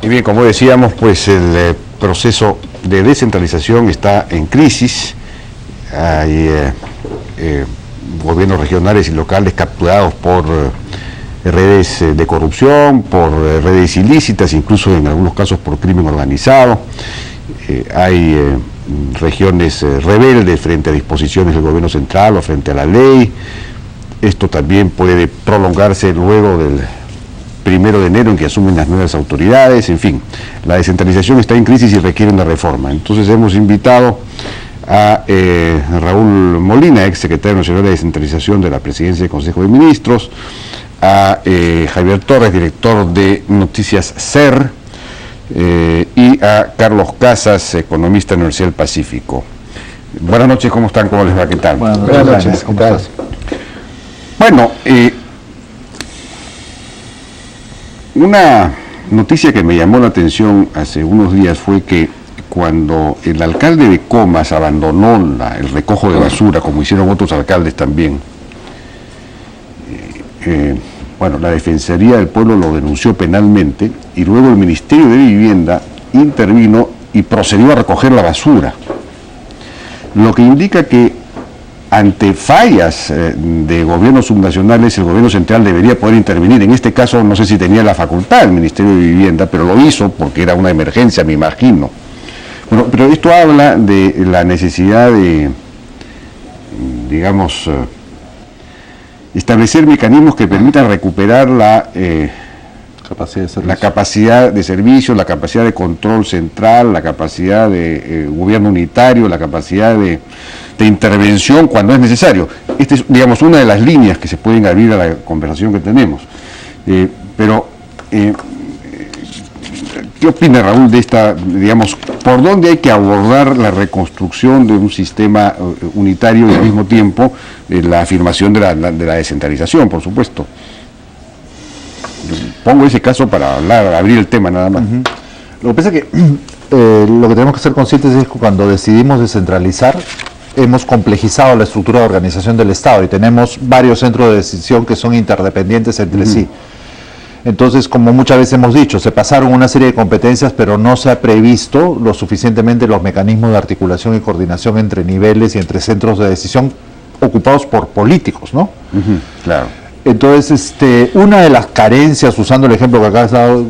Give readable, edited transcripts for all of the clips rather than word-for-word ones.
Y bien, como decíamos, pues el proceso de descentralización está en crisis. Hay gobiernos regionales y locales capturados por redes de corrupción, por redes ilícitas, incluso en algunos casos por crimen organizado. Hay regiones rebeldes frente a disposiciones del gobierno central o frente a la ley. Esto también puede prolongarse luego del 1 de enero en que asumen las nuevas autoridades. En fin, la descentralización está en crisis y requiere una reforma. Entonces hemos invitado a Raúl Molina, ex secretario nacional de descentralización de la Presidencia del Consejo de Ministros, a Javier Torres, director de Noticias SER, y a Carlos Casas, economista de la Universidad del Pacífico. Buenas noches, ¿cómo están? ¿Cómo les va? ¿Qué tal? Buenas noches, ¿cómo estás? Bueno, una noticia que me llamó la atención hace unos días fue que cuando el alcalde de Comas abandonó el recojo de basura, como hicieron otros alcaldes también, la Defensoría del Pueblo lo denunció penalmente y luego el Ministerio de Vivienda intervino y procedió a recoger la basura, lo que indica que ante fallas de gobiernos subnacionales el gobierno central debería poder intervenir. En este caso no sé si tenía la facultad el Ministerio de Vivienda, pero lo hizo porque era una emergencia, me imagino. Bueno, pero esto habla de la necesidad de, digamos, establecer mecanismos que permitan recuperar la capacidad de servicio, la capacidad de control central, la capacidad de gobierno unitario, la capacidad de intervención cuando es necesario. Esta es, digamos, una de las líneas que se pueden abrir a la conversación que tenemos. ¿Qué opina Raúl de esta, digamos, por dónde hay que abordar la reconstrucción de un sistema unitario y al mismo tiempo la afirmación de la descentralización, por supuesto? Pongo ese caso para abrir el tema nada más. Uh-huh. Lo que pasa es que lo que tenemos que ser conscientes es que cuando decidimos descentralizar hemos complejizado la estructura de organización del Estado y tenemos varios centros de decisión que son interdependientes entre sí. Entonces, como muchas veces hemos dicho, se pasaron una serie de competencias, pero no se ha previsto lo suficientemente los mecanismos de articulación y coordinación entre niveles y entre centros de decisión ocupados por políticos, ¿no? Claro. Entonces, una de las carencias, usando el ejemplo que has dado,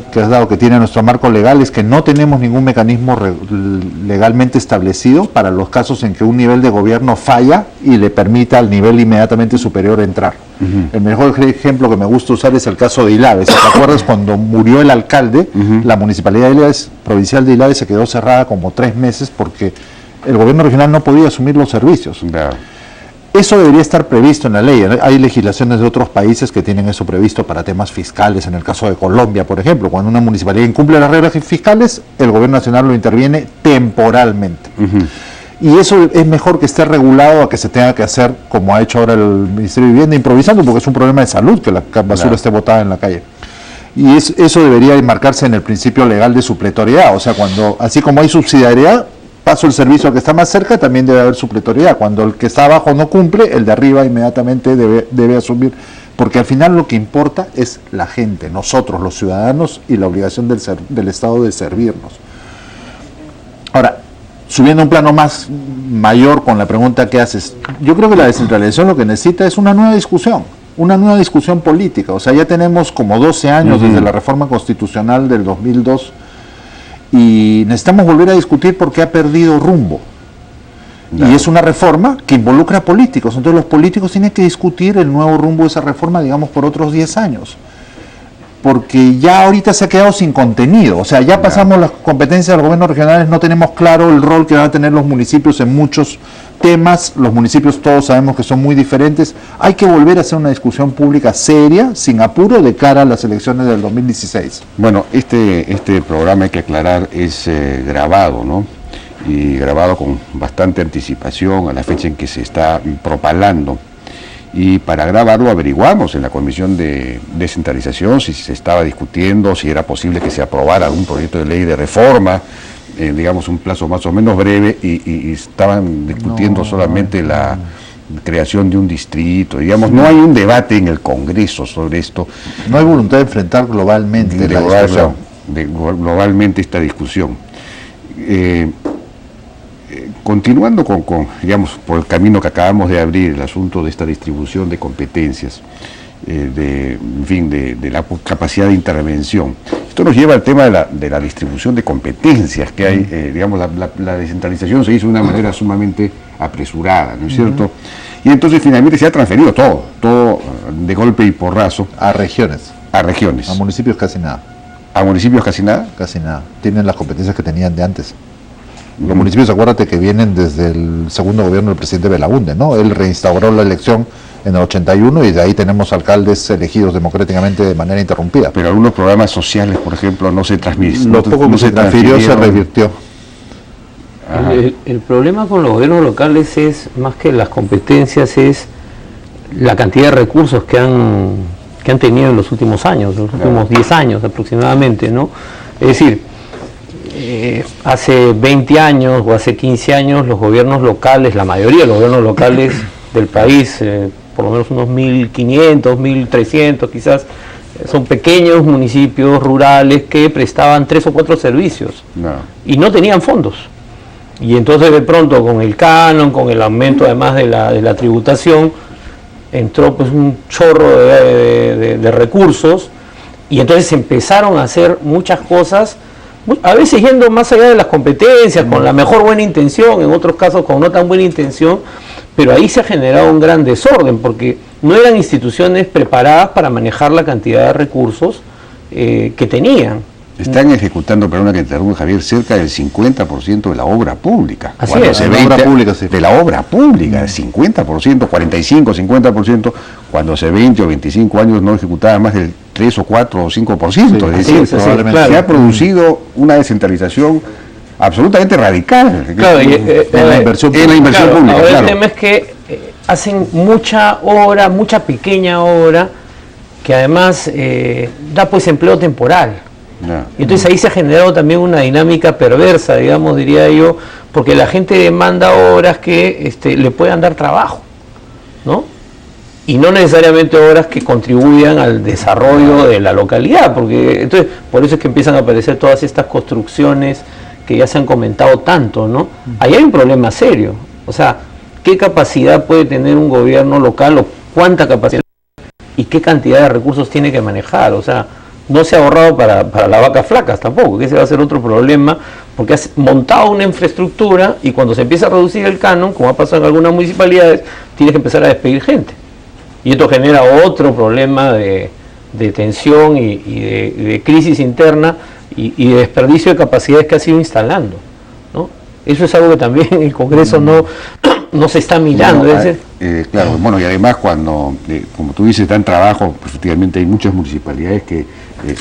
que tiene nuestro marco legal, es que no tenemos ningún mecanismo legalmente establecido para los casos en que un nivel de gobierno falla y le permita al nivel inmediatamente superior entrar. El mejor ejemplo que me gusta usar es el caso de Ilave. Si te acuerdas, cuando murió el alcalde, la municipalidad de Ilave, provincial de Ilave, se quedó cerrada como 3 meses porque el gobierno regional no podía asumir los servicios. Claro. Eso debería estar previsto en la ley. Hay legislaciones de otros países que tienen eso previsto para temas fiscales. En el caso de Colombia, por ejemplo, cuando una municipalidad incumple las reglas fiscales, el gobierno nacional lo interviene temporalmente. Y eso es mejor que esté regulado a que se tenga que hacer, como ha hecho ahora el Ministerio de Vivienda, improvisando, porque es un problema de salud que la basura esté botada en la calle. Y eso debería enmarcarse en el principio legal de supletoriedad. O sea, así como hay subsidiariedad, paso el servicio al que está más cerca, también debe haber supletoriedad. Cuando el que está abajo no cumple, el de arriba inmediatamente debe asumir, porque al final lo que importa es la gente, nosotros, los ciudadanos, y la obligación del Estado de servirnos. Ahora, subiendo a un plano más mayor con la pregunta que haces, yo creo que la descentralización lo que necesita es una nueva discusión política. O sea, ya tenemos como 12 años desde la reforma constitucional del 2002, y necesitamos volver a discutir porque ha perdido rumbo. Claro. Y es una reforma que involucra a políticos, entonces los políticos tienen que discutir el nuevo rumbo de esa reforma, digamos, por otros 10 años. Porque ya ahorita se ha quedado sin contenido, o sea, ya pasamos las competencias de los gobiernos regionales, no tenemos claro el rol que van a tener los municipios en muchos temas, los municipios todos sabemos que son muy diferentes. Hay que volver a hacer una discusión pública seria, sin apuro, de cara a las elecciones del 2016. Bueno, este programa, hay que aclarar, es grabado, ¿no? Y grabado con bastante anticipación a la fecha en que se está propalando. Y para grabarlo averiguamos en la Comisión de Descentralización si se estaba discutiendo, si era posible que se aprobara algún proyecto de ley de reforma, digamos un plazo más o menos breve, y estaban discutiendo solamente la creación de un distrito, digamos, no hay un debate en el Congreso sobre esto. No hay voluntad de enfrentar globalmente la discusión. globalmente esta discusión. Continuando digamos, por el camino que acabamos de abrir, el asunto de esta distribución de competencias, de la capacidad de intervención. Esto nos lleva al tema de la distribución de competencias que hay, digamos, la descentralización se hizo de una manera sumamente apresurada, ¿no es cierto? Y entonces finalmente se ha transferido todo de golpe y porrazo. A regiones. A regiones. A municipios casi nada. ¿A municipios casi nada? Casi nada. Tienen las competencias que tenían de antes. Los municipios, acuérdate que vienen desde el segundo gobierno del presidente Belaúnde, ¿no? Él reinstauró la elección en el 81 y de ahí tenemos alcaldes elegidos democráticamente de manera interrumpida. Pero algunos programas sociales, por ejemplo, no se transmitieron. Lo poco que se transfirió se revirtió. El problema con los gobiernos locales es, más que las competencias, es la cantidad de recursos que han tenido en los últimos años, los últimos 10 años aproximadamente, ¿no? Es decir, hace 20 años o hace 15 años los gobiernos locales, la mayoría de los gobiernos locales del país, por lo menos unos 1.500, 1.300 quizás, son pequeños municipios rurales que prestaban 3 o 4 servicios y no tenían fondos. Y entonces de pronto con el canon, con el aumento además de la tributación, entró pues un chorro de recursos y entonces empezaron a hacer muchas cosas, a veces yendo más allá de las competencias, con la mejor buena intención, en otros casos con no tan buena intención, pero ahí se ha generado un gran desorden, porque no eran instituciones preparadas para manejar la cantidad de recursos que tenían. Están ejecutando, perdona que interrumpa, Javier, cerca del 50% de la obra pública. Así cuando es, se ve obra pública, sí. de la obra pública, el 50%, 45, 50%, cuando hace 20 o 25 años no ejecutaba más del 3 o 4 o 5%. Sí, es decir, probablemente se ha producido una descentralización absolutamente radical. Claro, en la inversión pública. Ahora claro. el tema es que hacen mucha obra, mucha pequeña obra, que además da pues empleo temporal. Y entonces ahí se ha generado también una dinámica perversa, digamos, diría yo, porque la gente demanda obras que le puedan dar trabajo, ¿no? Y no necesariamente obras que contribuyan al desarrollo de la localidad, porque entonces por eso es que empiezan a aparecer todas estas construcciones que ya se han comentado tanto, ¿no? Ahí hay un problema serio, o sea, ¿qué capacidad puede tener un gobierno local o cuánta capacidad y qué cantidad de recursos tiene que manejar? O sea, no se ha ahorrado para las vacas flacas tampoco, que ese va a ser otro problema, porque has montado una infraestructura y cuando se empieza a reducir el canon, como ha pasado en algunas municipalidades, tienes que empezar a despedir gente. Y esto genera otro problema de tensión y de crisis interna y de desperdicio de capacidades que ha ido instalando, ¿no? Eso es algo que también el Congreso no se está mirando. Claro, bueno, y además cuando, como tú dices, dan trabajo, pues, efectivamente hay muchas municipalidades que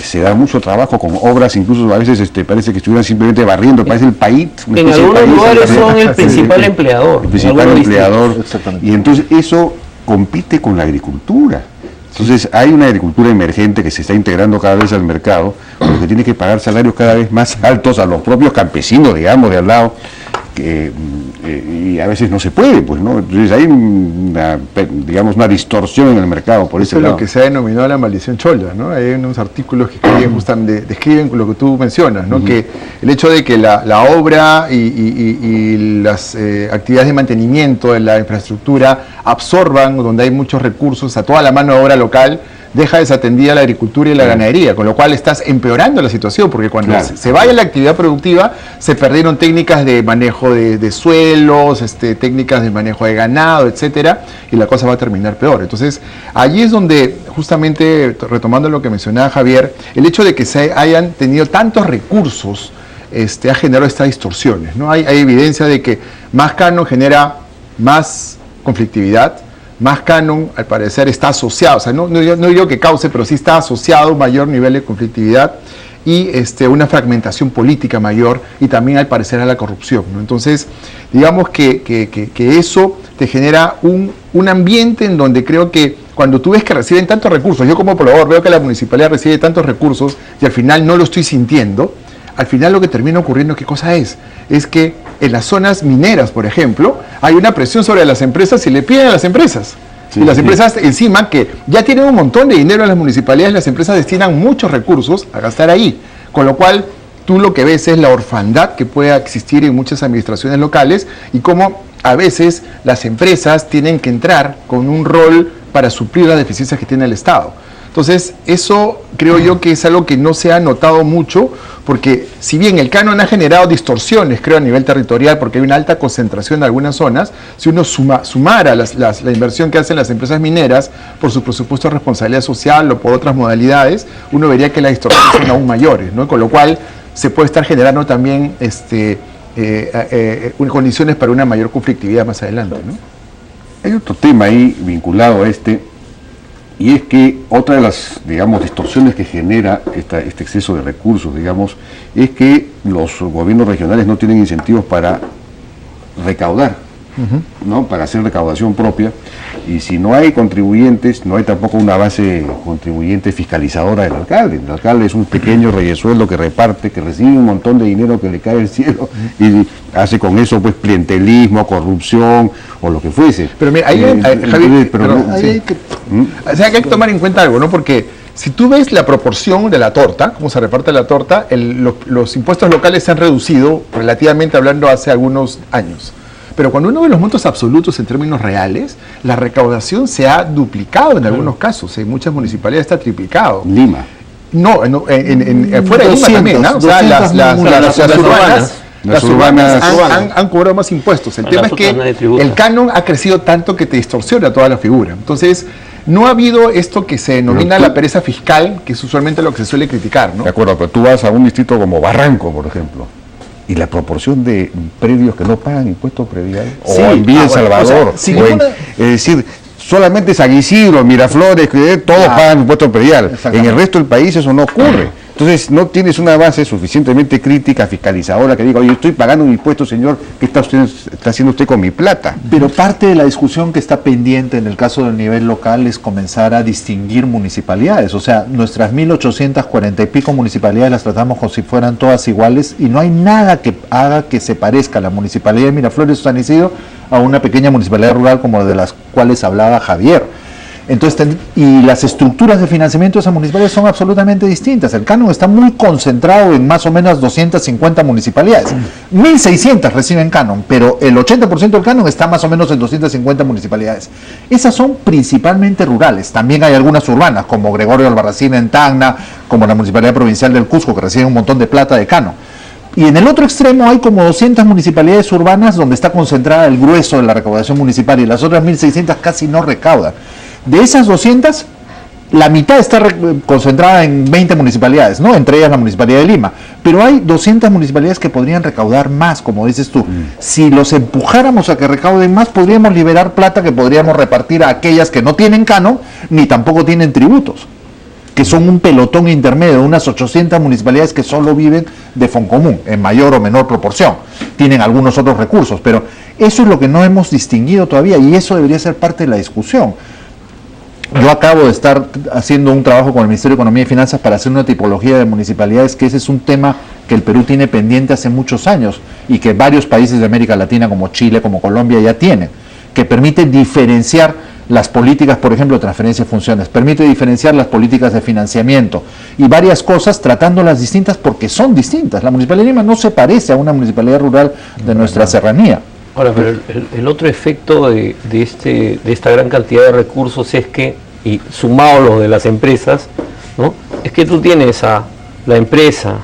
se da mucho trabajo con obras, incluso a veces parece que estuvieran simplemente barriendo, parece el país. En algunos lugares son el principal empleador. El principal empleador, y entonces eso compite con la agricultura. Entonces hay una agricultura emergente que se está integrando cada vez al mercado, pero que tiene que pagar salarios cada vez más altos a los propios campesinos, digamos, de al lado, y a veces no se puede, pues, ¿no? Entonces hay una distorsión en el mercado por ese lado. Eso es lo que se ha denominado la maldición cholla, ¿no? Hay unos artículos que describen lo que tú mencionas, ¿no? Que el hecho de que la obra y las actividades de mantenimiento de la infraestructura absorban, donde hay muchos recursos, a toda la mano de obra local, deja desatendida la agricultura y la ganadería, con lo cual estás empeorando la situación, porque cuando se vaya la actividad productiva, se perdieron técnicas de manejo de suelos, técnicas de manejo de ganado, etcétera, y la cosa va a terminar peor. Entonces, allí es donde, justamente, retomando lo que mencionaba Javier, el hecho de que se hayan tenido tantos recursos ha generado estas distorsiones, ¿no? Hay evidencia de que más canon genera más conflictividad. Más canon, al parecer, está asociado, o sea, no digo que cause, pero sí está asociado a un mayor nivel de conflictividad y una fragmentación política mayor y también, al parecer, a la corrupción, ¿no? Entonces, digamos que eso te genera un ambiente en donde creo que cuando tú ves que reciben tantos recursos, yo como poblador veo que la municipalidad recibe tantos recursos y al final no lo estoy sintiendo, al final lo que termina ocurriendo, ¿qué cosa es? Es que en las zonas mineras, por ejemplo, hay una presión sobre las empresas y le piden a las empresas. Sí, y las empresas encima, que ya tienen un montón de dinero en las municipalidades, las empresas destinan muchos recursos a gastar ahí. Con lo cual, tú lo que ves es la orfandad que puede existir en muchas administraciones locales y cómo a veces las empresas tienen que entrar con un rol para suplir las deficiencias que tiene el Estado. Entonces, eso creo yo que es algo que no se ha notado mucho, porque si bien el canon ha generado distorsiones, creo, a nivel territorial, porque hay una alta concentración en algunas zonas, si uno sumara la inversión que hacen las empresas mineras por su presupuesto de responsabilidad social o por otras modalidades, uno vería que las distorsiones son aún mayores, ¿no? Con lo cual se puede estar generando también condiciones para una mayor conflictividad más adelante, ¿no? Hay otro tema ahí vinculado a y es que otra de las, digamos, distorsiones que genera este exceso de recursos, digamos, es que los gobiernos regionales no tienen incentivos para recaudar, ¿no? Para hacer recaudación propia, y si no hay contribuyentes, no hay tampoco una base contribuyente fiscalizadora del alcalde. El alcalde es un pequeño reyesueldo que reparte, que recibe un montón de dinero que le cae del cielo y hace con eso pues clientelismo, corrupción o lo que fuese. Pero mira, hay que tomar en cuenta algo, ¿no? Porque si tú ves la proporción de la torta, cómo se reparte la torta, los impuestos locales se han reducido relativamente hablando hace algunos años. Pero cuando uno ve los montos absolutos en términos reales, la recaudación se ha duplicado en algunos casos. En muchas municipalidades está triplicado. Lima. No, fuera de Lima también, ¿no? O sea, las urbanas han cobrado más impuestos. El tema es que el canon ha crecido tanto que te distorsiona toda la figura. Entonces, no ha habido esto que se denomina la pereza fiscal, que es usualmente lo que se suele criticar, ¿no? De acuerdo, pero tú vas a un distrito como Barranco, por ejemplo, y la proporción de predios que no pagan impuestos predial, sí, o en Villa El Salvador, es decir, solamente San Isidro, Miraflores, todos pagan impuestos predial. En el resto del país eso no ocurre. Entonces no tienes una base suficientemente crítica, fiscalizadora, que diga, oye, estoy pagando un impuesto, señor, ¿qué está haciendo usted con mi plata? Pero parte de la discusión que está pendiente en el caso del nivel local es comenzar a distinguir municipalidades. O sea, nuestras 1.840 y pico municipalidades las tratamos como si fueran todas iguales y no hay nada que haga que se parezca la municipalidad de Miraflores o San Isidro a una pequeña municipalidad rural como de las cuales hablaba Javier. Entonces, y las estructuras de financiamiento de esas municipalidades son absolutamente distintas. El canon está muy concentrado en más o menos 250 municipalidades. 1.600 reciben canon, pero el 80% del canon está más o menos en 250 municipalidades. Esas son principalmente rurales. También hay algunas urbanas, como Gregorio Albarracín en Tacna, como la Municipalidad Provincial del Cusco, que reciben un montón de plata de canon. Y en el otro extremo hay como 200 municipalidades urbanas donde está concentrada el grueso de la recaudación municipal y las otras 1.600 casi no recaudan. De esas 200, la mitad está concentrada en 20 municipalidades, ¿no? Entre ellas la Municipalidad de Lima. Pero hay 200 municipalidades que podrían recaudar más, como dices tú. Si los empujáramos a que recauden más, podríamos liberar plata que podríamos repartir a aquellas que no tienen canon, ni tampoco tienen tributos, que son un pelotón intermedio, unas 800 municipalidades que solo viven de Foncomún, en mayor o menor proporción. Tienen algunos otros recursos, pero eso es lo que no hemos distinguido todavía y eso debería ser parte de la discusión. Yo acabo de estar haciendo un trabajo con el Ministerio de Economía y Finanzas para hacer una tipología de municipalidades, que ese es un tema que el Perú tiene pendiente hace muchos años y que varios países de América Latina como Chile, como Colombia ya tienen, que permite diferenciar las políticas, por ejemplo, de transferencia de funciones, permite diferenciar las políticas de financiamiento y varias cosas tratándolas distintas porque son distintas. La Municipalidad de Lima no se parece a una municipalidad rural de nuestra serranía. Ahora, pero el otro efecto de esta gran cantidad de recursos es que, y sumado los de las empresas, ¿no? Es que tú tienes a la empresa,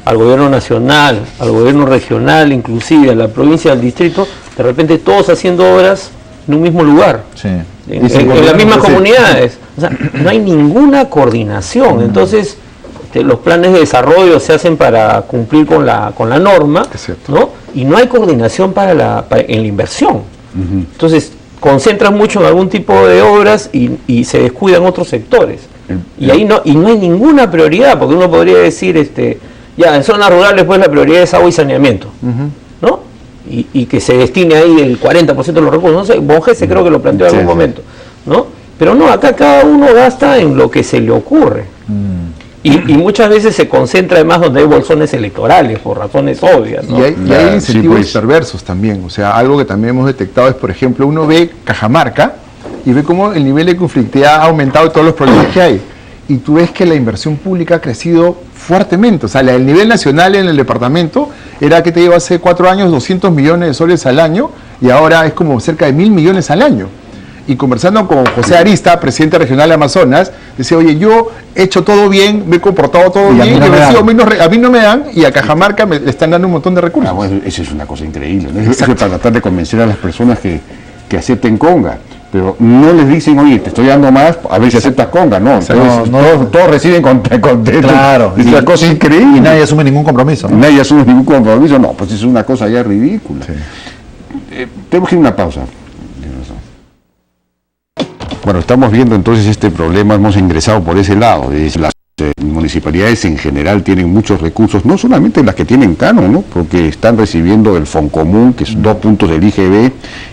al gobierno nacional, al gobierno regional, inclusive a la provincia, al distrito, de repente todos haciendo obras en un mismo lugar, sí, en las mismas comunidades. O sea, no hay ninguna coordinación. Entonces, los planes de desarrollo se hacen para cumplir con la norma, ¿no? Y no hay coordinación en la inversión. Entonces, concentras mucho en algún tipo de obras y se descuidan otros sectores. Y ahí no hay ninguna prioridad, porque uno podría decir, ya en zonas rurales pues la prioridad es agua y saneamiento, ¿no? Y que se destine ahí el 40% de los recursos. No sé, Bonge creo que lo planteó en algún momento, ¿no? Pero no, acá cada uno gasta en lo que se le ocurre. Y muchas veces se concentra además donde hay bolsones electorales, por razones obvias, ¿no? Y hay incentivos perversos también. O sea, algo que también hemos detectado es, por ejemplo, uno ve Cajamarca y ve cómo el nivel de conflictividad ha aumentado y todos los problemas que hay. Y tú ves que la inversión pública ha crecido fuertemente. O sea, el nivel nacional en el departamento era, que te digo, hace 4 años 200 millones de soles al año, y ahora es como cerca de 1.000 millones al año. Y conversando con José Arista, presidente regional de Amazonas, decía, oye, yo he hecho todo bien, me he comportado todo bien, a mí no me dan, y a Cajamarca le están dando un montón de recursos. Bueno, eso es una cosa increíble, ¿no? Eso es para tratar de convencer a las personas que acepten conga. Pero no les dicen, oye, te estoy dando más, a ver si aceptas conga, no. Entonces, todos reciben contentos. Claro. Es una cosa increíble. Y nadie asume ningún compromiso, ¿no? Nadie asume ningún compromiso, no, pues es una cosa ya ridícula. Sí. Tenemos que ir a una pausa. Bueno, estamos viendo entonces este problema, hemos ingresado por ese lado, las municipalidades en general tienen muchos recursos, no solamente las que tienen canon, ¿no? Porque están recibiendo el Foncomún, que es 2 puntos del IGB,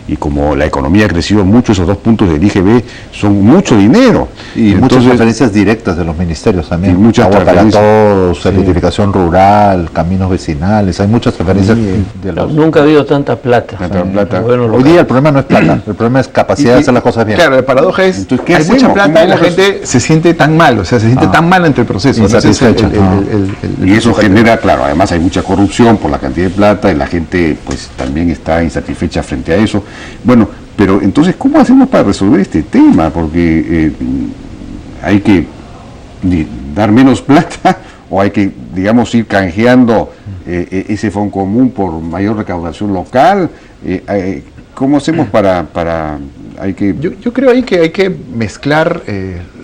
y como la economía ha crecido mucho, esos 2 puntos del IGB son mucho dinero. Y entonces, muchas referencias directas de los ministerios también. Y muchas agua para todos, sí. Electrificación rural, caminos vecinales, hay muchas referencias de los... Nunca ha habido tanta plata. Hoy día el problema no es plata, el problema es capacidad de hacer las cosas bien. Claro, la paradoja es, entonces, hay mucha plata y la gente se siente tan mal, o sea, se siente tan mal ante el proceso. Y eso genera, claro, además hay mucha corrupción por la cantidad de plata y la gente pues también está insatisfecha frente a eso. Bueno, pero entonces, ¿cómo hacemos para resolver este tema? Porque hay que dar menos plata o hay que, digamos, ir canjeando ese Foncomún por mayor recaudación local. ¿Cómo hacemos para hay que... Yo creo ahí que hay que mezclar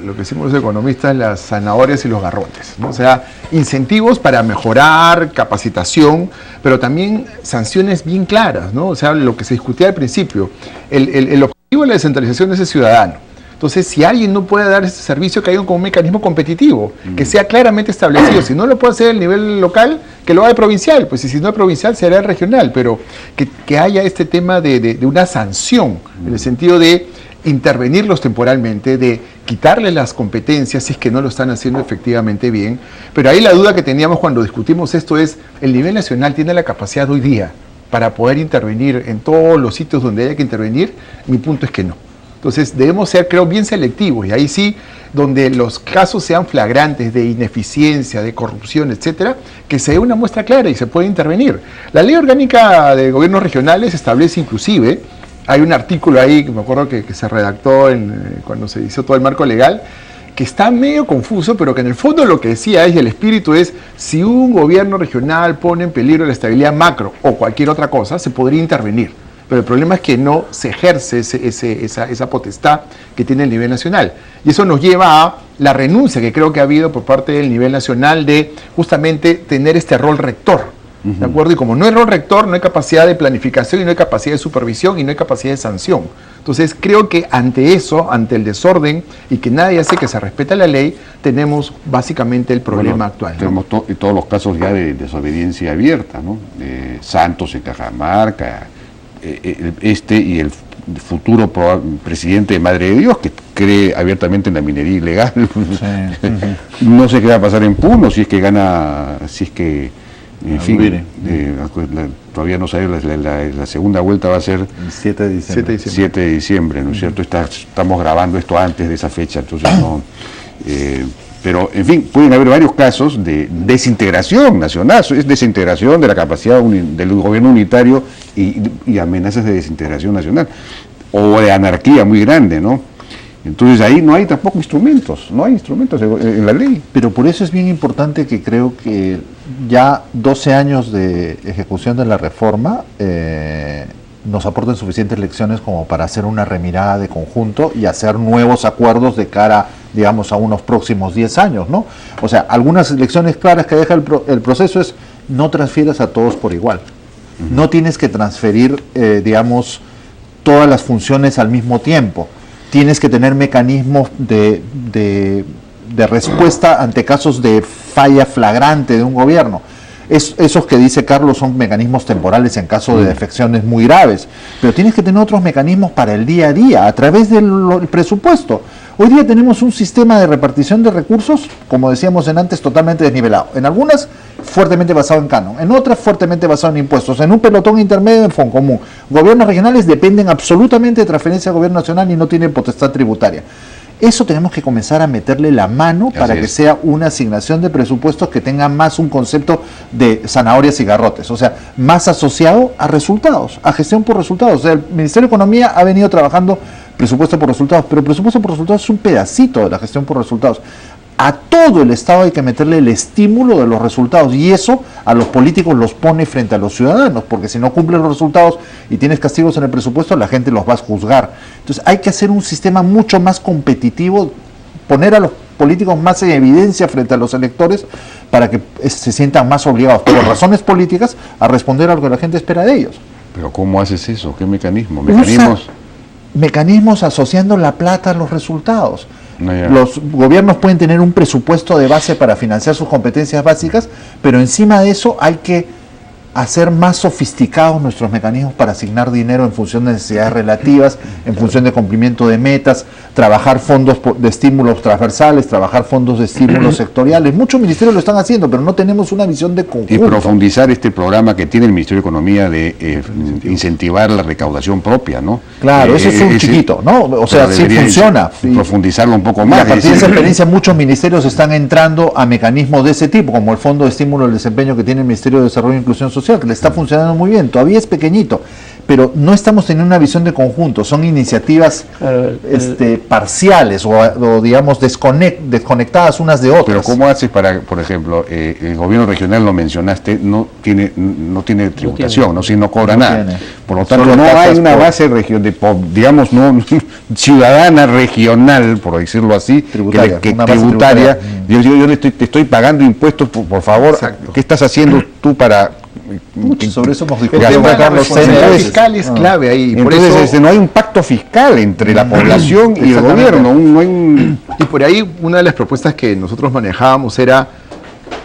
lo que decimos los economistas, las zanahorias y los garrotes, ¿no? O sea, incentivos para mejorar, capacitación, pero también sanciones bien claras, ¿no? O sea, lo que se discutía al principio, el objetivo de la descentralización es el ciudadano. Entonces, si alguien no puede dar ese servicio, que haya un mecanismo competitivo, que sea claramente establecido. Si no lo puede hacer a nivel local, que lo haga provincial, pues si no es provincial, será regional, pero que haya este tema de una sanción, en el sentido de intervenirlos temporalmente, de quitarles las competencias si es que no lo están haciendo efectivamente bien. Pero ahí la duda que teníamos cuando discutimos esto es, ¿el nivel nacional tiene la capacidad hoy día para poder intervenir en todos los sitios donde haya que intervenir? Mi punto es que no. Entonces debemos ser, creo, bien selectivos, y ahí sí, donde los casos sean flagrantes de ineficiencia, de corrupción, etcétera, que se dé una muestra clara y se puede intervenir. La Ley Orgánica de Gobiernos Regionales establece inclusive, hay un artículo ahí, que me acuerdo que se redactó cuando se hizo todo el marco legal, que está medio confuso, pero que en el fondo lo que decía es, y el espíritu es, si un gobierno regional pone en peligro la estabilidad macro o cualquier otra cosa, se podría intervenir. Pero el problema es que no se ejerce esa potestad que tiene el nivel nacional. Y eso nos lleva a la renuncia que creo que ha habido por parte del nivel nacional de justamente tener este rol rector. ¿De acuerdo? Y como no hay rol rector, no hay capacidad de planificación y no hay capacidad de supervisión y no hay capacidad de sanción. Entonces creo que ante eso, ante el desorden y que nadie hace que se respete la ley, tenemos básicamente el problema actual, ¿no? Tenemos todos los casos ya de desobediencia abierta, ¿no? Santos en Cajamarca, y el futuro presidente de Madre de Dios, que cree abiertamente en la minería ilegal. Sí. No sé qué va a pasar en Puno, si es que gana, si es que, en fin, todavía no sabe, la segunda vuelta va a ser el 7 de diciembre. 7 de diciembre, ¿no es cierto? Estamos grabando esto antes de esa fecha, entonces no... pero, en fin, pueden haber varios casos de desintegración nacional, es desintegración de la capacidad del gobierno unitario y amenazas de desintegración nacional, o de anarquía muy grande, ¿no? Entonces ahí no hay tampoco instrumentos, no hay instrumentos en la ley. Pero por eso es bien importante que creo que ya 12 años de ejecución de la reforma nos aporten suficientes lecciones como para hacer una remirada de conjunto y hacer nuevos acuerdos de cara, digamos, a unos próximos 10 años, ¿no? O sea, algunas lecciones claras que deja el proceso es: no transfieras a todos por igual. No tienes que transferir, digamos, todas las funciones al mismo tiempo. Tienes que tener mecanismos de respuesta ante casos de falla flagrante de un gobierno. Esos que dice Carlos son mecanismos temporales en caso de defecciones muy graves, pero tienes que tener otros mecanismos para el día a día, a través del presupuesto. Hoy día tenemos un sistema de repartición de recursos, como decíamos antes, totalmente desnivelado. En algunas, fuertemente basado en canon, en otras, fuertemente basado en impuestos, en un pelotón intermedio en Foncomún. Gobiernos regionales dependen absolutamente de transferencia al gobierno nacional y no tienen potestad tributaria. Eso tenemos que comenzar a meterle la mano para que sea una asignación de presupuestos que tenga más un concepto de zanahorias y garrotes, o sea, más asociado a resultados, a gestión por resultados. O sea, el Ministerio de Economía ha venido trabajando presupuesto por resultados, pero el presupuesto por resultados es un pedacito de la gestión por resultados. A todo el Estado hay que meterle el estímulo de los resultados, y eso a los políticos los pone frente a los ciudadanos, porque si no cumplen los resultados y tienes castigos en el presupuesto, la gente los va a juzgar. Entonces hay que hacer un sistema mucho más competitivo, poner a los políticos más en evidencia frente a los electores para que se sientan más obligados, por razones políticas, a responder a lo que la gente espera de ellos. ¿Pero cómo haces eso? ¿Qué mecanismo? Mecanismos asociando la plata a los resultados. No, los gobiernos pueden tener un presupuesto de base para financiar sus competencias básicas, pero encima de eso hay que hacer más sofisticados nuestros mecanismos para asignar dinero en función de necesidades relativas, en función de cumplimiento de metas, trabajar fondos de estímulos transversales, trabajar fondos de estímulos sectoriales. Muchos ministerios lo están haciendo, pero no tenemos una visión de conjunto. Y profundizar este programa que tiene el Ministerio de Economía de incentivar la recaudación propia, ¿no? Claro, ese es un chiquito, ¿no? O sea, sí funciona. Profundizarlo un poco más. Y a partir de esa experiencia, muchos ministerios están entrando a mecanismos de ese tipo, como el Fondo de Estímulo del Desempeño que tiene el Ministerio de Desarrollo e Inclusión Social, que le está funcionando muy bien. Todavía es pequeñito, pero no estamos teniendo una visión de conjunto. Son iniciativas parciales o digamos desconectadas unas de otras. Pero ¿cómo haces para, por ejemplo, el gobierno regional, lo mencionaste, no tiene tributación, no cobra nada? Por lo tanto, Solo no hay una base digamos, no ciudadana regional, por decirlo así, tributaria. Yo te estoy pagando impuestos, por favor. Exacto. ¿Qué estás haciendo tú para...? Sobre eso hemos discutido. El fiscal es clave ahí. Entonces por eso, no hay un pacto fiscal entre la población y el gobierno. Y por ahí una de las propuestas que nosotros manejábamos era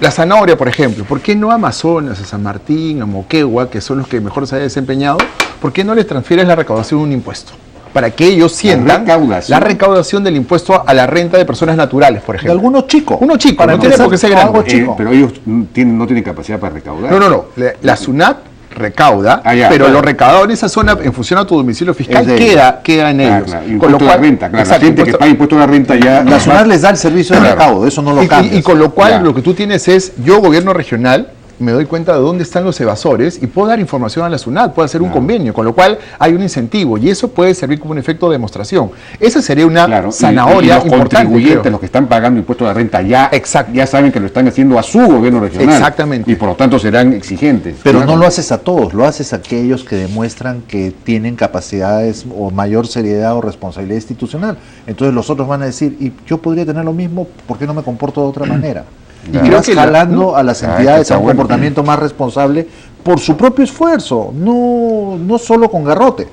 la zanahoria, por ejemplo. ¿Por qué no a Amazonas, a San Martín, a Moquegua, que son los que mejor se haya desempeñado, por qué no les transfieres la recaudación de un impuesto? Para que ellos sientan la recaudación del impuesto a la renta de personas naturales, por ejemplo. De algunos chicos. Uno chico, no tiene por qué ser grande. Pero ellos no tienen capacidad para recaudar. No. La SUNAT recauda, pero lo recaudado en esa zona, en función a tu domicilio fiscal, queda en ellos. Claro. Con lo cual, renta, claro. La gente que paga impuesto a la renta ya... La SUNAT les da el servicio de recaudo, eso no lo cambia. Y con lo cual, lo que tú tienes es, yo, gobierno regional, me doy cuenta de dónde están los evasores y puedo dar información a la SUNAT, puedo hacer un convenio, con lo cual hay un incentivo y eso puede servir como un efecto de demostración. Esa sería una zanahoria y los importante. Contribuyentes, los que están pagando impuestos de renta ya saben que lo están haciendo a su gobierno regional. Exactamente. Y por lo tanto serán exigentes. Pero no lo haces a todos, lo haces a aquellos que demuestran que tienen capacidades o mayor seriedad o responsabilidad institucional. Entonces los otros van a decir, y yo podría tener lo mismo, ¿por qué no me comporto de otra manera? Y creo que jalando a las entidades a un comportamiento más responsable por su propio esfuerzo, no solo con garrote.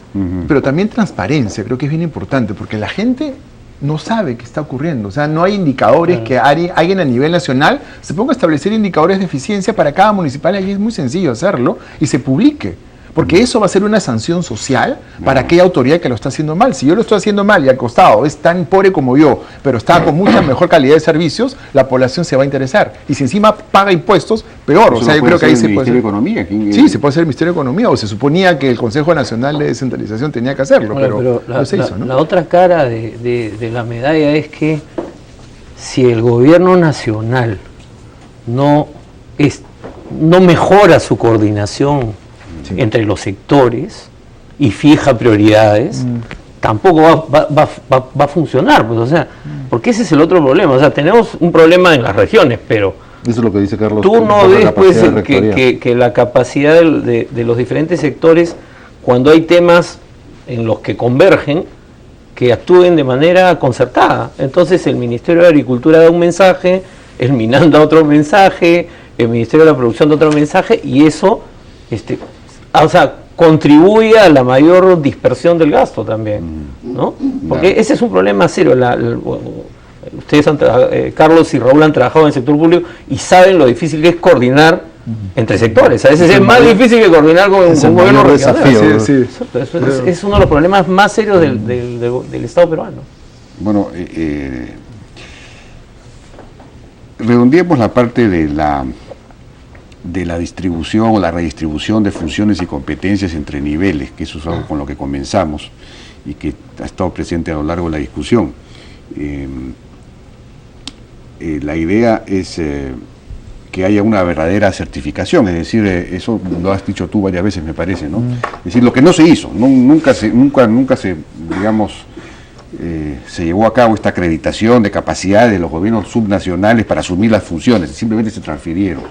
Pero también transparencia, creo que es bien importante, porque la gente no sabe qué está ocurriendo. O sea, no hay indicadores que alguien a nivel nacional se ponga a establecer indicadores de eficiencia para cada municipalidad, y es muy sencillo hacerlo, y se publique. Porque eso va a ser una sanción social para aquella autoridad que lo está haciendo mal. Si yo lo estoy haciendo mal y al costado es tan pobre como yo, pero está con mucha mejor calidad de servicios, la población se va a interesar. Y si encima paga impuestos, peor. O sea, yo creo que ahí se puede hacer. ¿El Ministerio de Economía? Sí, se puede hacer el Ministerio de Economía, o se suponía que el Consejo Nacional de Descentralización tenía que hacerlo, pero no se hizo, ¿no? La otra cara de la medalla es que si el gobierno nacional no mejora su coordinación entre los sectores y fija prioridades, tampoco va a funcionar, pues, o sea, porque ese es el otro problema. O sea, tenemos un problema en las regiones, pero eso es lo que dice Carlos. Tú no ves pues que la capacidad de los diferentes sectores, cuando hay temas en los que convergen, que actúen de manera concertada. Entonces el Ministerio de Agricultura da un mensaje, el MINAN da otro mensaje, el Ministerio de la Producción da otro mensaje, y eso contribuye a la mayor dispersión del gasto también, ¿no? Porque ese es un problema serio. Ustedes, Carlos y Raúl, han trabajado en el sector público y saben lo difícil que es coordinar entre sectores. A veces es más difícil que coordinar con un gobierno regional. Es uno de los problemas más serios del Estado peruano. Bueno, redondeemos la parte de la distribución o la redistribución de funciones y competencias entre niveles, que eso es algo con lo que comenzamos y que ha estado presente a lo largo de la discusión. la idea es que haya una verdadera certificación, es decir, eso lo has dicho tú varias veces, me parece, ¿no? Es decir, lo que no se hizo, nunca se, digamos, se llevó a cabo esta acreditación de capacidad de los gobiernos subnacionales para asumir las funciones, simplemente se transfirieron.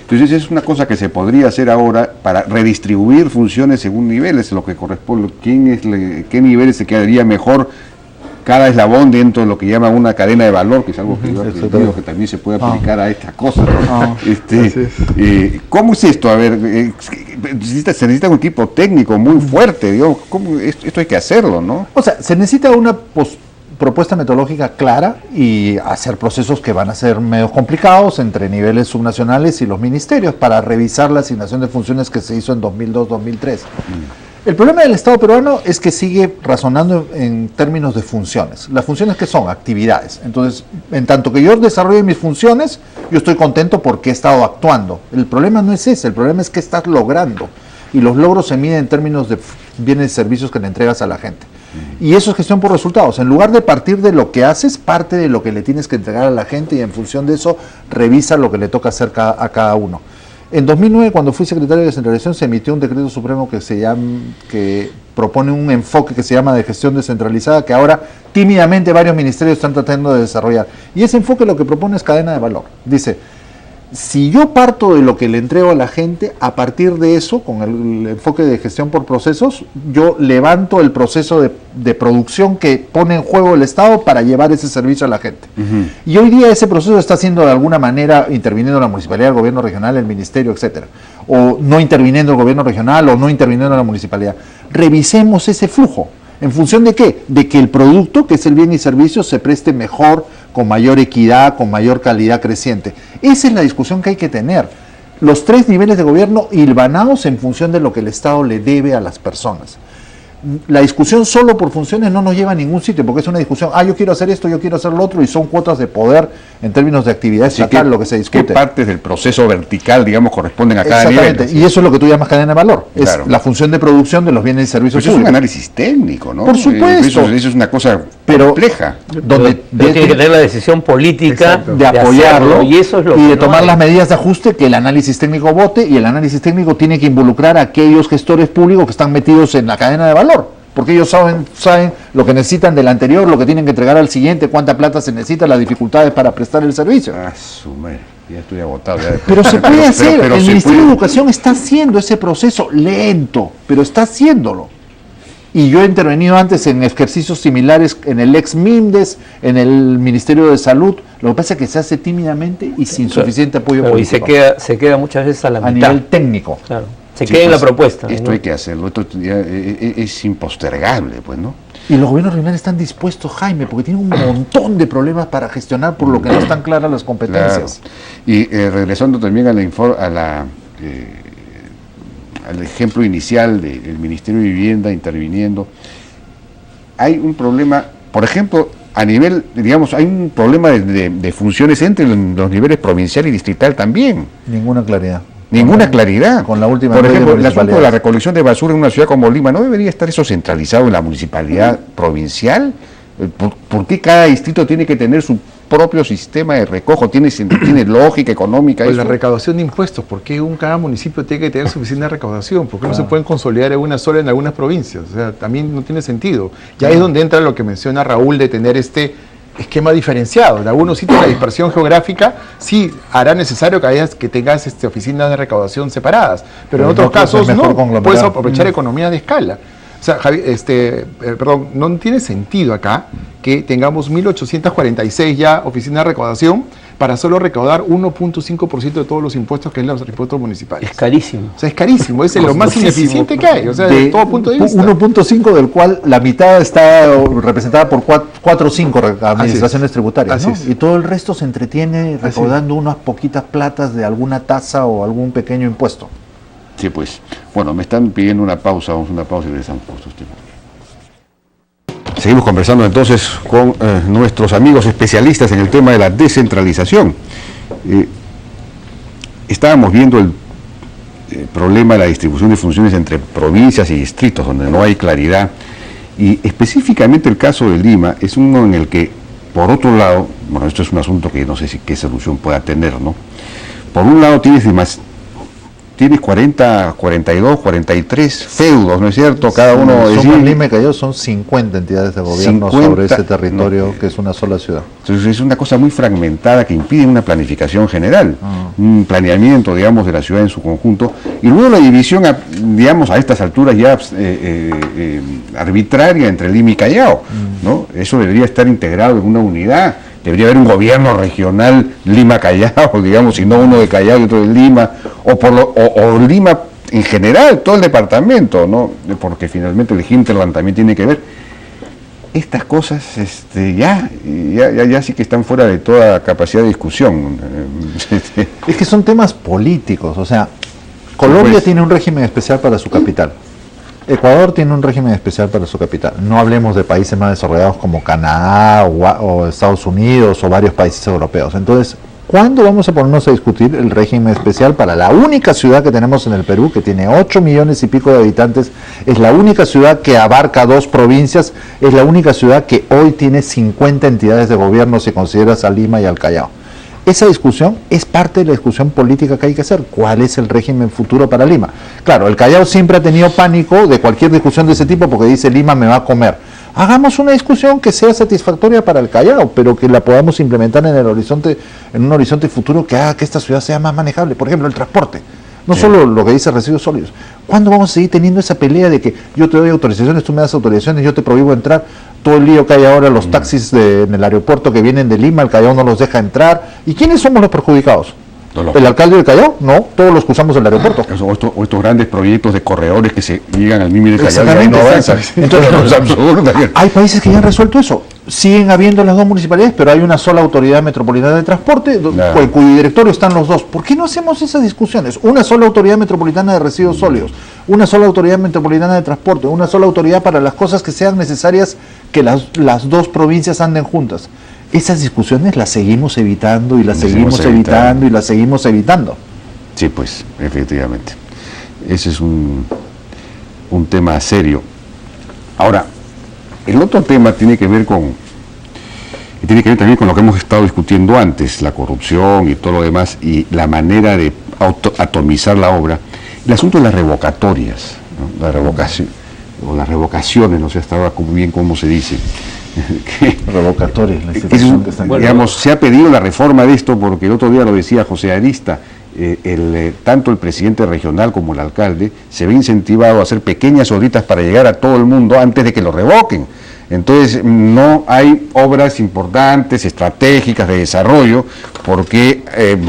Entonces es una cosa que se podría hacer ahora para redistribuir funciones según niveles, lo que corresponde, qué niveles se quedaría mejor cada eslabón dentro de lo que llaman una cadena de valor, que es algo que yo creo que también se puede aplicar a estas cosas. ¿Cómo es esto? A ver, se necesita un equipo técnico muy fuerte, digamos, ¿cómo esto hay que hacerlo, no? O sea, se necesita una propuesta metodológica clara y hacer procesos que van a ser medio complicados entre niveles subnacionales y los ministerios para revisar la asignación de funciones que se hizo en 2002-2003. El problema del Estado peruano es que sigue razonando en términos de funciones. Las funciones que son actividades. Entonces, en tanto que yo desarrolle mis funciones, yo estoy contento porque he estado actuando. El problema no es ese, el problema es que estás logrando. Y los logros se miden en términos de bienes y servicios que le entregas a la gente. Y eso es gestión por resultados. En lugar de partir de lo que haces, parte de lo que le tienes que entregar a la gente y en función de eso, revisa lo que le toca hacer a cada uno. En 2009, cuando fui secretario de Descentralización, se emitió un decreto supremo que propone un enfoque que se llama de gestión descentralizada, que ahora tímidamente varios ministerios están tratando de desarrollar. Y ese enfoque lo que propone es cadena de valor. Dice, si yo parto de lo que le entrego a la gente, a partir de eso, con el enfoque de gestión por procesos, yo levanto el proceso de producción que pone en juego el Estado para llevar ese servicio a la gente. Y hoy día ese proceso está siendo de alguna manera interviniendo la municipalidad, el gobierno regional, el ministerio, etcétera. O no interviniendo el gobierno regional o no interviniendo la municipalidad. Revisemos ese flujo. ¿En función de qué? De que el producto, que es el bien y servicio, se preste mejor, con mayor equidad, con mayor calidad creciente. Esa es la discusión que hay que tener. Los tres niveles de gobierno hilvanados en función de lo que el Estado le debe a las personas. La discusión solo por funciones no nos lleva a ningún sitio, porque es una discusión, yo quiero hacer esto, yo quiero hacer lo otro, y son cuotas de poder en términos de actividad estatal lo que se discute. ¿Qué partes del proceso vertical, digamos, corresponden a cada nivel? Exactamente, y eso es lo que tú llamas cadena de valor, claro. Es la función de producción de los bienes y servicios públicos. Eso es un análisis técnico, ¿no? Por supuesto. Eso es una cosa compleja. Donde tiene que tener la decisión política de apoyarlo y eso es lo de tomar las medidas de ajuste que el análisis técnico vote, y el análisis técnico tiene que involucrar a aquellos gestores públicos que están metidos en la cadena de valor. Porque ellos saben lo que necesitan del anterior, lo que tienen que entregar al siguiente, cuánta plata se necesita, las dificultades para prestar el servicio. Ya estoy agotado. Pero se puede hacer. El Ministerio de Educación está haciendo ese proceso lento, pero está haciéndolo. Y yo he intervenido antes en ejercicios similares en el ex-MIMDES, en el Ministerio de Salud. Lo que pasa es que se hace tímidamente y sin suficiente apoyo político. Y se queda muchas veces a la mitad. A nivel técnico. Claro. Se queda en la propuesta. Esto hay que hacerlo, esto ya es impostergable, pues, ¿no? Y los gobiernos regionales están dispuestos, Jaime, porque tienen un montón de problemas para gestionar, por lo que no están claras las competencias. Claro. Y regresando también al ejemplo inicial del Ministerio de Vivienda interviniendo, hay un problema, por ejemplo, a nivel, digamos, hay un problema de funciones entre los niveles provincial y distrital también. Ninguna claridad. Ninguna claridad. Con la última. Por ejemplo, el asunto de la recolección de basura en una ciudad como Lima, ¿no debería estar eso centralizado en la municipalidad provincial? ¿Por qué cada distrito tiene que tener su propio sistema de recojo? ¿Tiene lógica económica? Pues la recaudación de impuestos, ¿por qué cada municipio tiene que tener suficiente recaudación? ¿Por qué no se pueden consolidar en una sola en algunas provincias? O sea, también no tiene sentido. Ya es donde entra lo que menciona Raúl de tener este esquema diferenciado. En algunos sitios la dispersión geográfica sí hará necesario que tengas oficinas de recaudación separadas, pero en otros casos no, puedes aprovechar economía de escala. O sea, no tiene sentido acá que tengamos 1.846 ya oficinas de recaudación para solo recaudar 1.5% de todos los impuestos que es los impuestos municipales. Es carísimo. O sea, es carísimo, es lo más ineficiente que hay, o sea, de todo punto de vista. 1.5 del cual la mitad está representada por 4 o 5 administraciones tributarias, ¿no? Y todo el resto se entretiene recaudando unas poquitas platas de alguna tasa o algún pequeño impuesto. Sí, pues. Bueno, me están pidiendo una pausa, vamos a una pausa y regresamos por estos temas. Seguimos conversando entonces con nuestros amigos especialistas en el tema de la descentralización. Estábamos viendo el problema de la distribución de funciones entre provincias y distritos, donde no hay claridad, y específicamente el caso de Lima es uno en el que por otro lado, bueno, esto es un asunto que no sé si qué solución pueda tener, ¿no? Por un lado tienes 40, 42, 43 feudos, ¿no es cierto? Cada uno de Lima y Callao son 50 entidades de gobierno 50, sobre ese territorio que es una sola ciudad. Entonces es una cosa muy fragmentada que impide una planificación general, un planeamiento, digamos, de la ciudad en su conjunto, y luego la división, digamos, a estas alturas ya arbitraria entre Lima y Callao, ¿no? Eso debería estar integrado en una unidad. Debería haber un gobierno regional Lima-Callao, digamos, y no uno de Callao y otro de Lima, o Lima en general, todo el departamento, ¿no? Porque finalmente el hinterland también tiene que ver. Estas cosas ya sí que están fuera de toda capacidad de discusión. Es que son temas políticos, o sea, Colombia tiene un régimen especial para su capital. Ecuador tiene un régimen especial para su capital. No hablemos de países más desarrollados como Canadá o Estados Unidos o varios países europeos. Entonces, ¿cuándo vamos a ponernos a discutir el régimen especial para la única ciudad que tenemos en el Perú, que tiene 8 millones y pico de habitantes? Es la única ciudad que abarca 2 provincias, es la única ciudad que hoy tiene 50 entidades de gobierno si consideras a Lima y al Callao. Esa discusión es parte de la discusión política que hay que hacer. ¿Cuál es el régimen futuro para Lima? Claro, el Callao siempre ha tenido pánico de cualquier discusión de ese tipo porque dice Lima me va a comer. Hagamos una discusión que sea satisfactoria para el Callao, pero que la podamos implementar en un horizonte futuro que haga que esta ciudad sea más manejable. Por ejemplo, el transporte. No solo lo que dice residuos sólidos. ¿Cuándo vamos a seguir teniendo esa pelea de que yo te doy autorizaciones, tú me das autorizaciones, yo te prohíbo entrar? Todo el lío que hay ahora, los taxis en el aeropuerto que vienen de Lima, el Callao no los deja entrar. ¿Y quiénes somos los perjudicados? ¿El alcalde del Callao? No, todos los que usamos el aeropuerto. O estos grandes proyectos de corredores que se llegan al Mimi del Callao y no avanzan. Entonces, es absurdo. Hay países que ya han resuelto eso. Siguen habiendo las 2 municipalidades, pero hay una sola autoridad metropolitana de transporte, cuyo directorio están los 2. ¿Por qué no hacemos esas discusiones? Una sola autoridad metropolitana de residuos sólidos, una sola autoridad metropolitana de transporte, una sola autoridad para las cosas que sean necesarias que las 2 provincias anden juntas. Esas discusiones las seguimos evitando y las seguimos evitando y las seguimos evitando. Sí, pues, efectivamente. Ese es un tema serio. Ahora, el otro tema tiene que ver también con lo que hemos estado discutiendo antes, la corrupción y todo lo demás, y la manera de atomizar la obra. El asunto de las revocatorias, ¿no? La revocación, o las revocaciones, no sé hasta ahora bien cómo se dice. Revocatorias, la institución que está en digamos, se ha pedido la reforma de esto porque el otro día lo decía José Arista, tanto el presidente regional como el alcalde se ve incentivado a hacer pequeñas horitas para llegar a todo el mundo antes de que lo revoquen. Entonces no hay obras importantes, estratégicas de desarrollo, porque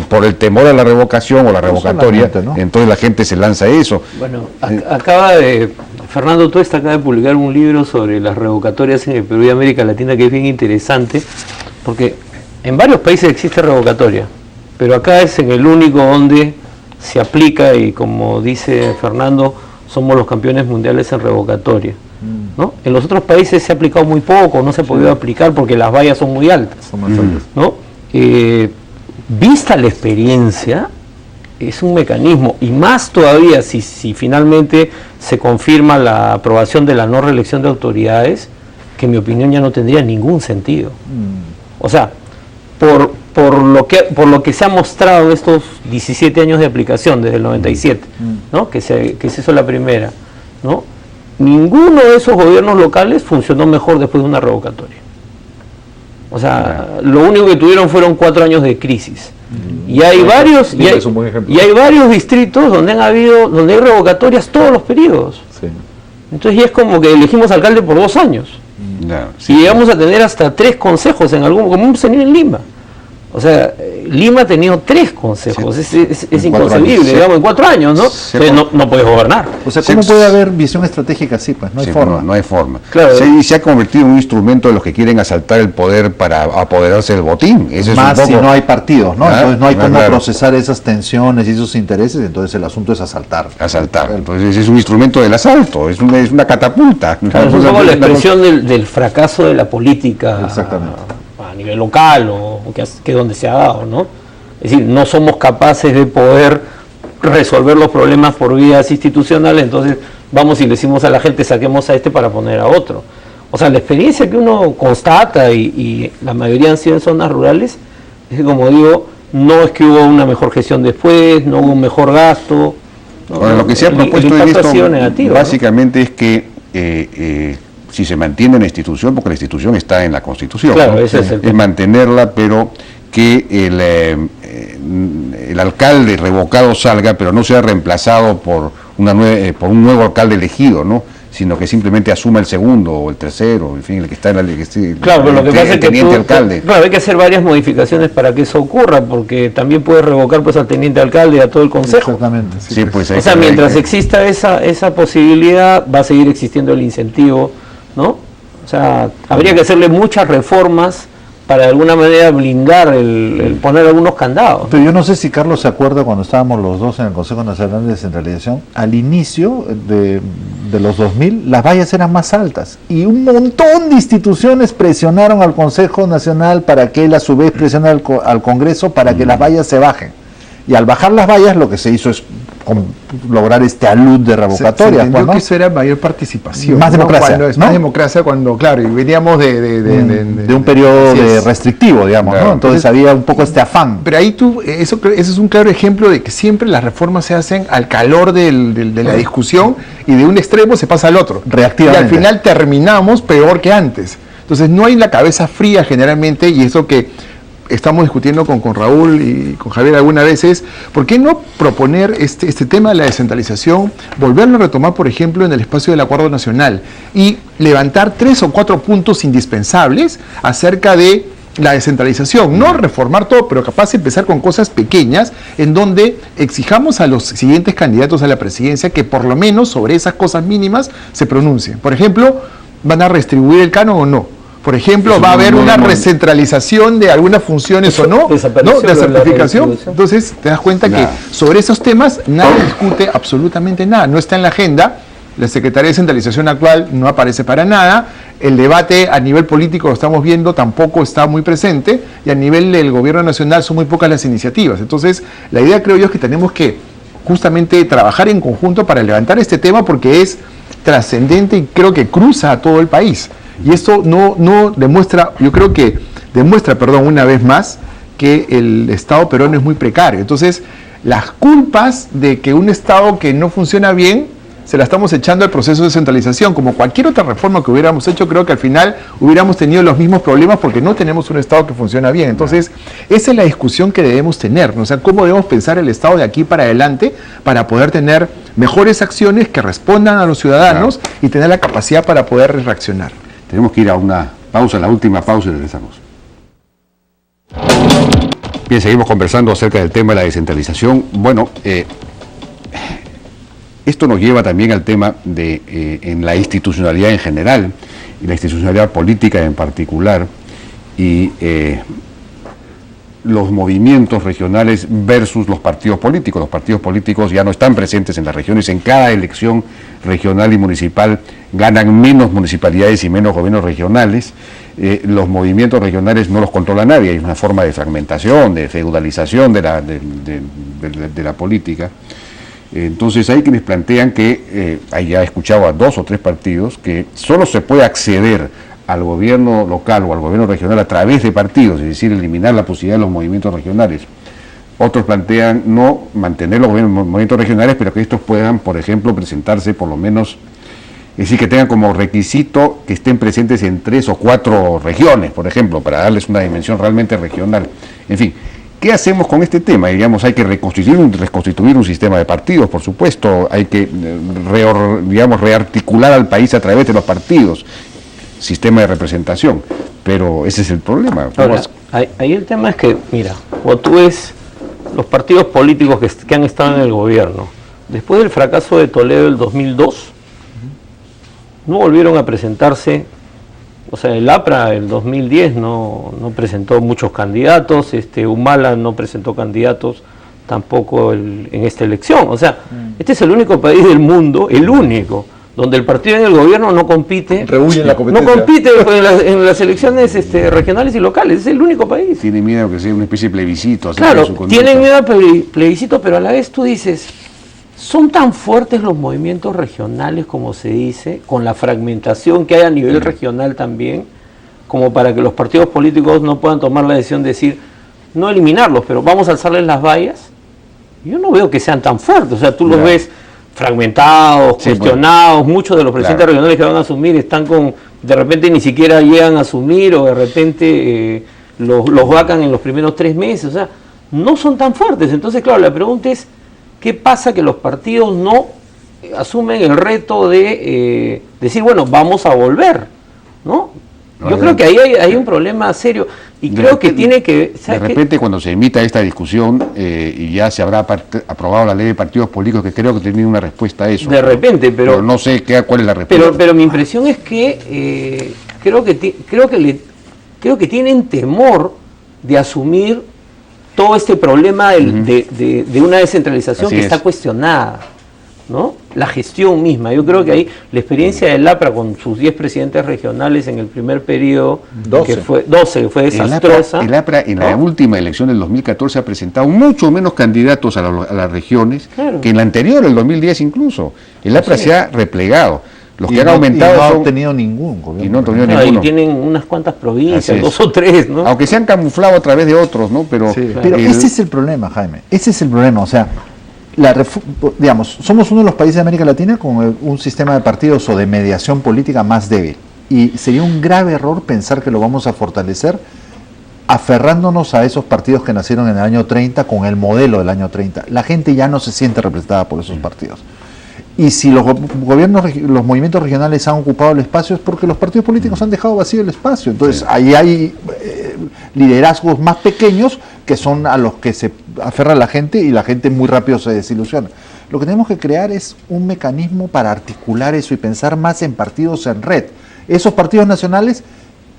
por el temor a la revocación o la revocatoria, ¿no? Entonces la gente se lanza a eso. Bueno, Fernando Tuesta acaba de publicar un libro sobre las revocatorias en el Perú y América Latina que es bien interesante, porque en varios países existe revocatoria, pero acá es en el único donde se aplica y, como dice Fernando, somos los campeones mundiales en revocatoria, ¿no? En los otros países se ha aplicado muy poco, no se ha podido aplicar porque las vallas son muy altas, ¿no? Vista la experiencia, es un mecanismo, y más todavía si finalmente se confirma la aprobación de la no reelección de autoridades, que en mi opinión ya no tendría ningún sentido. O sea, por lo que se ha mostrado estos 17 años de aplicación desde el 97, ¿no? que se hizo la primera, ¿no? Ninguno de esos gobiernos locales funcionó mejor después de una revocatoria. O sea, lo único que tuvieron fueron 4 años de crisis. Y hay varios distritos donde hay revocatorias todos los periodos. Sí. Entonces ya es como que elegimos alcalde por 2 años. Y llegamos a tener hasta 3 consejos como hemos tenido en Lima. O sea, Lima ha tenido 3 consejos, es inconcebible, digamos, en 4 años, ¿no? Entonces no puedes gobernar. O sea, ¿cómo puede haber visión estratégica así? Pues no hay forma. No hay forma. Claro. Se ha convertido en un instrumento de los que quieren asaltar el poder para apoderarse del botín. Eso más es un poco... si no hay partidos, ¿no? Entonces no hay cómo procesar esas tensiones y esos intereses, entonces el asunto es asaltar. Entonces es un instrumento del asalto, es una catapulta. Claro, es un poco la expresión del fracaso de la política. Exactamente. A nivel local o que donde se ha dado, ¿no? Es decir, no somos capaces de poder resolver los problemas por vías institucionales, entonces vamos y le decimos a la gente saquemos a este para poner a otro. o sea, la experiencia que uno constata y la mayoría han sido en zonas rurales, es que, como digo, no es que hubo una mejor gestión después, no hubo un mejor gasto. Ahora, lo que se ha propuesto en esto ha sido negativo, básicamente, ¿no?, es que si se mantiene la institución, porque la institución está en la Constitución, claro, ¿no?, ese es el tema, mantenerla, pero que el alcalde revocado salga, pero no sea reemplazado por un nuevo alcalde elegido, ¿no?, sino que simplemente asuma el segundo o el tercero, en fin, el que está en la ley, claro, pero lo que pasa es que teniente alcalde. Claro, hay que hacer varias modificaciones para que eso ocurra, porque también puede revocar pues al teniente alcalde y a todo el consejo. Exactamente. Sí, pues, o sea, mientras exista esa posibilidad, va a seguir existiendo el incentivo, ¿no? O sea, habría que hacerle muchas reformas para de alguna manera blindar el poner algunos candados. Pero yo no sé si Carlos se acuerda cuando estábamos los dos en el Consejo Nacional de Descentralización, al inicio de los 2000 las vallas eran más altas y un montón de instituciones presionaron al Consejo Nacional para que él a su vez presione al Congreso para que las vallas se bajen. Y al bajar las vallas lo que se hizo es lograr este alud de revocatoria. Se entendió que eso era mayor participación. Más democracia. Cuando es, ¿no?, más democracia cuando, claro, y veníamos de un periodo restrictivo, digamos, claro, ¿no? Entonces había un poco este afán. Pero ahí eso es un claro ejemplo de que siempre las reformas se hacen al calor de la discusión y de un extremo se pasa al otro. Reactivamente. Y al final terminamos peor que antes. Entonces no hay la cabeza fría generalmente, y eso que estamos discutiendo con Raúl y con Javier algunas veces, ¿por qué no proponer este tema de la descentralización, volverlo a retomar, por ejemplo, en el espacio del Acuerdo Nacional y levantar 3 o 4 puntos indispensables acerca de la descentralización? No reformar todo, pero capaz de empezar con cosas pequeñas en donde exijamos a los siguientes candidatos a la presidencia que por lo menos sobre esas cosas mínimas se pronuncien. Por ejemplo, ¿van a redistribuir el canon o no? Por ejemplo, ¿va a haber una recentralización de algunas funciones o no? ¿No? ¿De certificación? Entonces, te das cuenta que sobre esos temas nadie discute absolutamente nada. No está en la agenda. La Secretaría de Descentralización actual no aparece para nada. El debate a nivel político, lo estamos viendo, tampoco está muy presente. Y a nivel del gobierno nacional son muy pocas las iniciativas. Entonces, la idea, creo yo, es que tenemos que justamente trabajar en conjunto para levantar este tema porque es trascendente y creo que cruza a todo el país. Y esto no demuestra, yo creo que demuestra, una vez más, que el Estado peruano es muy precario. Entonces, las culpas de que un Estado que no funciona bien, se la estamos echando al proceso de descentralización. Como cualquier otra reforma que hubiéramos hecho, creo que al final hubiéramos tenido los mismos problemas porque no tenemos un Estado que funciona bien. Entonces, esa es la discusión que debemos tener, ¿no? O sea, cómo debemos pensar el Estado de aquí para adelante para poder tener mejores acciones que respondan a los ciudadanos y tener la capacidad para poder reaccionar. Tenemos que ir a una pausa, la última pausa, y regresamos. Bien, seguimos conversando acerca del tema de la descentralización. Bueno, esto nos lleva también al tema de en la institucionalidad en general y la institucionalidad política en particular y los movimientos regionales versus los partidos políticos. Los partidos políticos ya no están presentes en las regiones. En cada elección regional y municipal ganan menos municipalidades y menos gobiernos regionales. Los movimientos regionales no los controla nadie. Hay una forma de fragmentación, de feudalización de la política. Entonces hay quienes plantean que, ya he escuchado a 2 o 3 partidos, que solo se puede acceder al gobierno local o al gobierno regional a través de partidos, es decir, eliminar la posibilidad de los movimientos regionales. Otros plantean no mantener los movimientos regionales, pero que estos puedan, por ejemplo, presentarse por lo menos, es decir, que tengan como requisito que estén presentes en 3 o 4 regiones, por ejemplo, para darles una dimensión realmente regional. En fin, ¿qué hacemos con este tema? Digamos, hay que reconstituir un sistema de partidos, por supuesto, hay que rearticular al país a través de los partidos, sistema de representación, pero ese es el problema. Ahora, ahí el tema es que, mira, cuando tú ves los partidos políticos que han estado en el gobierno, después del fracaso de Toledo del 2002, no volvieron a presentarse. O sea, el APRA el 2010 no presentó muchos candidatos, Humala no presentó candidatos tampoco en esta elección. O sea, este es el único país del mundo, el único, donde el partido en el gobierno no compite, la competencia. No compite en las elecciones regionales y locales, es el único país. Tiene miedo que sea una especie de plebiscito. Claro, tienen miedo al plebiscito, pero a la vez tú dices, ¿Son tan fuertes los movimientos regionales como se dice, con la fragmentación que hay a nivel regional también, como para que los partidos políticos no puedan tomar la decisión de decir, no eliminarlos, pero vamos a alzarles las vallas? Yo no veo que sean tan fuertes, o sea, tú los ves fragmentados, cuestionados, muchos de los presidentes regionales que van a asumir están con, de repente ni siquiera llegan a asumir, o de repente los vacan en los primeros 3 meses, o sea, no son tan fuertes. Entonces, claro, la pregunta es, ¿qué pasa que los partidos no asumen el reto de decir, bueno, vamos a volver, ¿no? Yo creo que ahí hay un problema serio y creo que tiene que... De repente cuando se emita esta discusión y ya se habrá aprobado la ley de partidos políticos, que creo que tiene una respuesta a eso. De repente, pero no sé cuál es la respuesta. Pero mi impresión es que creo que tienen temor de asumir todo este problema de una descentralización que está cuestionada, ¿no? La gestión misma. Yo creo que ahí la experiencia del APRA con sus 10 presidentes regionales en el primer periodo, 12 que fue desastrosa. El APRA en la última elección del 2014 ha presentado mucho menos candidatos a las regiones que en la anterior, el 2010 incluso. El APRA se ha replegado. Los que han aumentado no ha obtenido ningún gobierno. Y no ha obtenido ninguno. Y tienen unas cuantas provincias, 2 o 3, ¿no? Aunque se han camuflado a través de otros, ¿no? Pero ese es el problema, Jaime. Ese es el problema. O sea, digamos, somos uno de los países de América Latina con un sistema de partidos o de mediación política más débil. Y sería un grave error pensar que lo vamos a fortalecer aferrándonos a esos partidos que nacieron en el año 30 con el modelo del año 30. La gente ya no se siente representada por esos partidos. Y si los movimientos regionales han ocupado el espacio es porque los partidos políticos han dejado vacío el espacio. Entonces ahí hay liderazgos más pequeños que son a los que se aferra la gente y la gente muy rápido se desilusiona. Lo que tenemos que crear es un mecanismo para articular eso y pensar más en partidos en red. Esos partidos nacionales,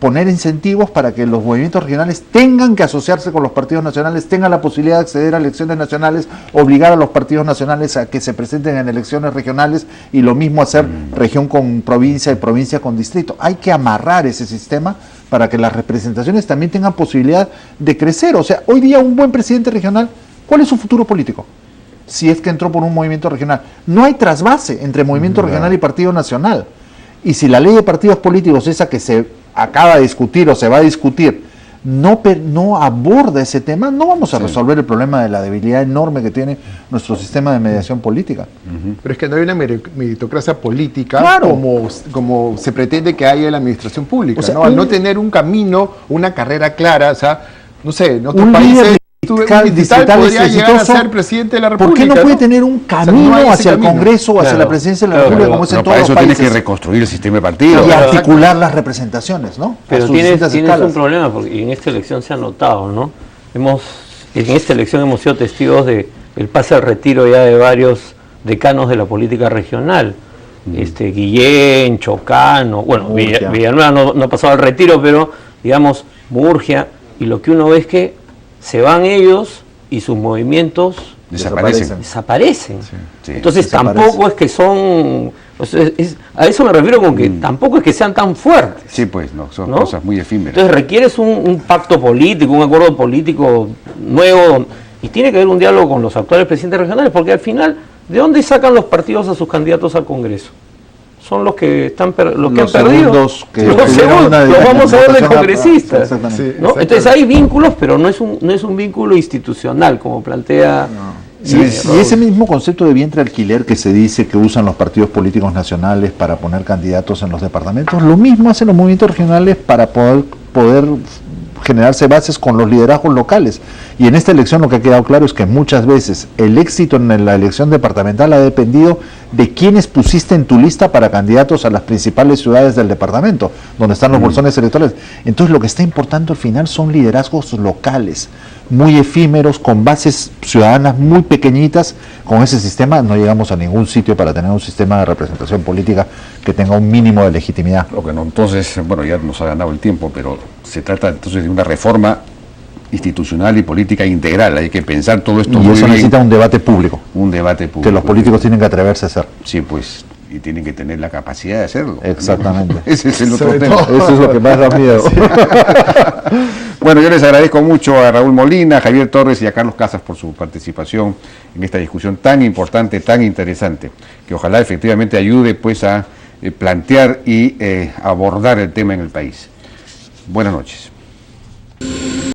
poner incentivos para que los movimientos regionales tengan que asociarse con los partidos nacionales, tengan la posibilidad de acceder a elecciones nacionales, obligar a los partidos nacionales a que se presenten en elecciones regionales y lo mismo hacer región con provincia y provincia con distrito. Hay que amarrar ese sistema para que las representaciones también tengan posibilidad de crecer. O sea, hoy día un buen presidente regional, ¿cuál es su futuro político? Si es que entró por un movimiento regional. No hay trasvase entre movimiento regional y partido nacional. Y si la ley de partidos políticos, esa que se acaba de discutir o se va a discutir, no aborda ese tema, no vamos a resolver el problema de la debilidad enorme que tiene nuestro sistema de mediación política. Pero es que no hay una meritocracia política como se pretende que haya en la administración pública. O sea, ¿no? Al no tener un camino, una carrera clara, o sea, no sé, en otros países... distrital podría llegar a ser presidente de la República. ¿Por qué no puede tener un camino hacia el Congreso o hacia la presidencia de la República como es en todos los países? Para eso tiene que reconstruir el sistema de partidos. Y articular las representaciones, ¿no? Pero tienes un problema, porque en esta elección se ha notado, ¿no? En esta elección hemos sido testigos del pase al retiro ya de varios decanos de la política regional. Guillén, Chocano, bueno, Villanueva no ha pasado al retiro, pero digamos, Murgia, y lo que uno ve es que se van ellos y sus movimientos desaparecen. Sí, entonces tampoco es que son, o sea, a eso me refiero con que tampoco es que sean tan fuertes. Sí, pues son cosas muy efímeras. Entonces requieres un pacto político, un acuerdo político nuevo, y tiene que haber un diálogo con los actuales presidentes regionales, porque al final, ¿de dónde sacan los partidos a sus candidatos al Congreso? Son los que han perdido. Los segundos, los vamos a ver de congresistas. ¿No? Entonces hay vínculos, pero no es un vínculo institucional, como plantea... Y ese mismo concepto de vientre alquiler que se dice que usan los partidos políticos nacionales para poner candidatos en los departamentos, lo mismo hacen los movimientos regionales para poder generarse bases con los liderazgos locales. Y en esta elección lo que ha quedado claro es que muchas veces el éxito en la elección departamental ha dependido de quiénes pusiste en tu lista para candidatos a las principales ciudades del departamento, donde están los bolsones electorales. Entonces lo que está importando al final son liderazgos locales, muy efímeros, con bases ciudadanas muy pequeñitas. Con ese sistema no llegamos a ningún sitio para tener un sistema de representación política que tenga un mínimo de legitimidad. Bueno, entonces, ya nos ha ganado el tiempo, pero se trata entonces de una reforma institucional y política integral. Hay que pensar todo esto y muy eso bien. Necesita un debate público. Un debate público. Que los políticos tienen que atreverse a hacer. Sí, pues. y tienen que tener la capacidad de hacerlo. Exactamente. Ese es el otro Sobre tema. todo. Eso es lo que más da miedo. Sí. Bueno, yo les agradezco mucho a Raúl Molina, a Javier Torres y a Carlos Casas por su participación en esta discusión tan importante, tan interesante, que ojalá efectivamente ayude pues a plantear y abordar el tema en el país. Buenas noches.